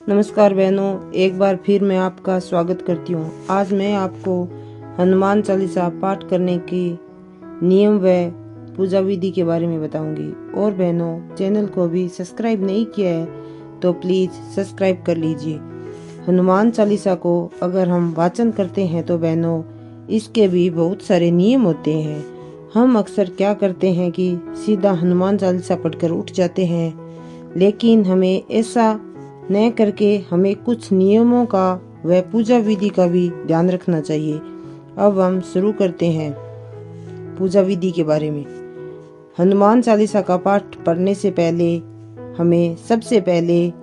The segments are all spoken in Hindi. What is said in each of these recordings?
नमस्कार बहनों, एक बार फिर मैं आपका स्वागत करती हूँ। आज मैं आपको हनुमान चालीसा पाठ करने के नियम व पूजा विधि के बारे में बताऊंगी। और बहनों, चैनल को अभी सब्सक्राइब नहीं किया है तो प्लीज सब्सक्राइब कर लीजिए। हनुमान चालीसा को अगर हम वाचन करते हैं तो बहनों, इसके भी बहुत सारे नियम होते हैं। हम अक्सर क्या करते हैं कि सीधा हनुमान चालीसा पढ़कर उठ जाते हैं, लेकिन हमें ऐसा न करके हमें कुछ नियमों का व पूजा विधि का भी ध्यान रखना चाहिए। अब हम शुरू करते हैं पूजा विधि के बारे में। हनुमान चालीसा का पाठ पढ़ने से पहले हमें सबसे पहले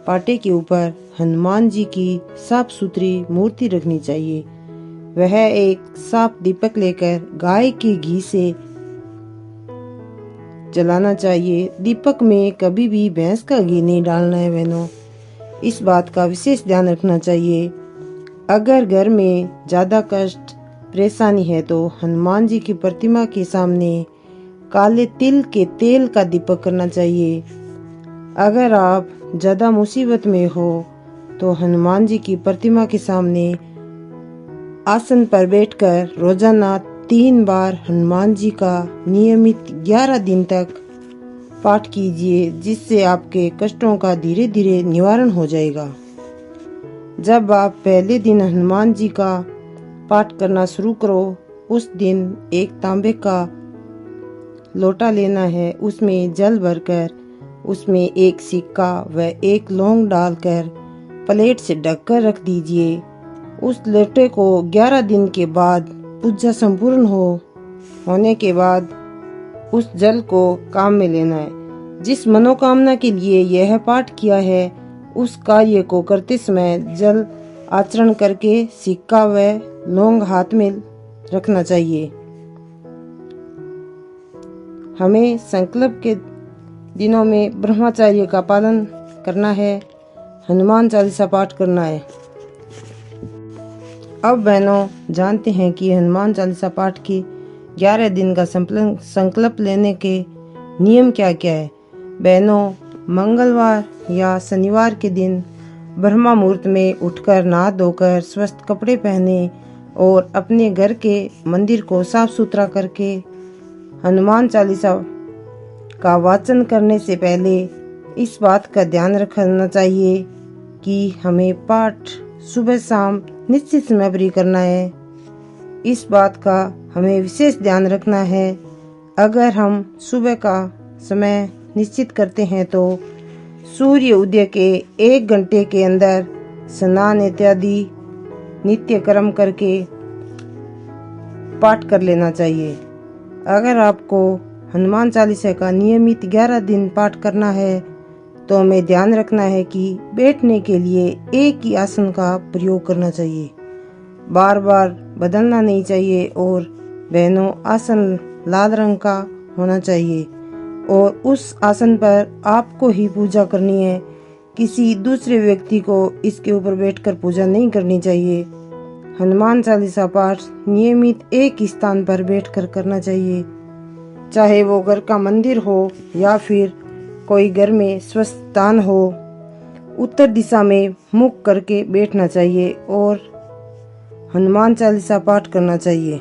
पाटे के ऊपर हनुमान जी की साफ सुथरी मूर्ति रखनी चाहिए। वह एक साफ दीपक लेकर गाय के घी से जलाना चाहिए। दीपक में कभी भी भैंस का घी नहीं डालना है बहनों, इस बात का विशेष ध्यान रखना चाहिए। अगर घर में ज्यादा कष्ट परेशानी है तो हनुमान जी की प्रतिमा के सामने काले तिल के तेल का दीपक करना चाहिए। अगर आप ज्यादा मुसीबत में हो तो हनुमान जी की प्रतिमा के सामने आसन पर बैठकर रोजाना 3 बार हनुमान जी का नियमित 11 दिन तक पाठ कीजिए, जिससे आपके कष्टों का धीरे धीरे निवारण हो जाएगा। जब आप पहले दिन हनुमान जी का पाठ करना शुरू करो, उस दिन एक तांबे का लोटा लेना है। उसमें जल भरकर उसमें एक सिक्का व एक लौंग डालकर प्लेट से ढककर रख दीजिए। उस लोटे को 11 दिन के बाद पूजा संपूर्ण होने के बाद उस जल को काम में लेना है। जिस मनोकामना के लिए यह पाठ किया है, उस कार्य को करते समय जल आचरण करके सिक्का व लौंग हाथ में रखना चाहिए। हमें संकल्प के दिनों में ब्रह्मचर्य का पालन करना है, हनुमान चालीसा पाठ करना है। अब बहनों, जानते हैं कि हनुमान चालीसा पाठ की 11 दिन का संकल्प लेने के नियम क्या क्या है। बहनों, मंगलवार या शनिवार के दिन ब्रह्म मुहूर्त में उठकर नहा धोकर स्वस्थ कपड़े पहने और अपने घर के मंदिर को साफ सुथरा करके हनुमान चालीसा का वाचन करने से पहले इस बात का ध्यान रखना चाहिए कि हमें पाठ सुबह शाम निश्चित समय पर ही करना है। इस बात का हमें विशेष ध्यान रखना है। अगर हम सुबह का समय निश्चित करते हैं तो सूर्य उदय के 1 घंटे के अंदर स्नान इत्यादि नित्य कर्म करके पाठ कर लेना चाहिए। अगर आपको हनुमान चालीसा का नियमित 11 दिन पाठ करना है तो हमें ध्यान रखना है कि बैठने के लिए एक ही आसन का प्रयोग करना चाहिए, बार बार बदलना नहीं चाहिए। और बहनों, आसन लाल रंग का होना चाहिए और उस आसन पर आपको ही पूजा करनी है। किसी दूसरे व्यक्ति को इसके ऊपर बैठकर पूजा नहीं करनी चाहिए। हनुमान चालीसा पाठ नियमित एक स्थान पर बैठकर करना चाहिए, चाहे वो घर का मंदिर हो या फिर कोई घर में स्वस्थ स्थान हो। उत्तर दिशा में मुख करके बैठना चाहिए और हनुमान चालीसा पाठ करना चाहिए।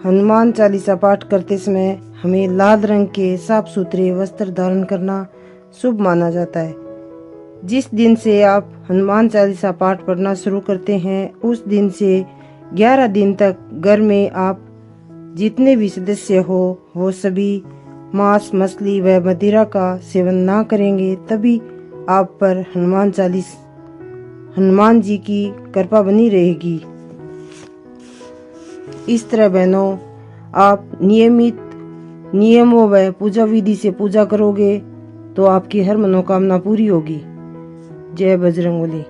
हनुमान चालीसा पाठ करते समय हमें लाल रंग के साफ सुथरे वस्त्र धारण करना शुभ माना जाता है। जिस दिन से आप हनुमान चालीसा पाठ पढ़ना शुरू करते हैं, उस दिन से 11 दिन तक घर में आप जितने भी सदस्य हो वो सभी मांस मछली व मदिरा का सेवन ना करेंगे, तभी आप पर हनुमान जी की कृपा बनी रहेगी। इस तरह बहनों, आप नियमित नियमों व पूजा विधि से पूजा करोगे तो आपकी हर मनोकामना पूरी होगी। जय बजरंगबली।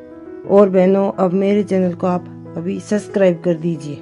और बहनों, अब मेरे चैनल को आप अभी सब्सक्राइब कर दीजिए।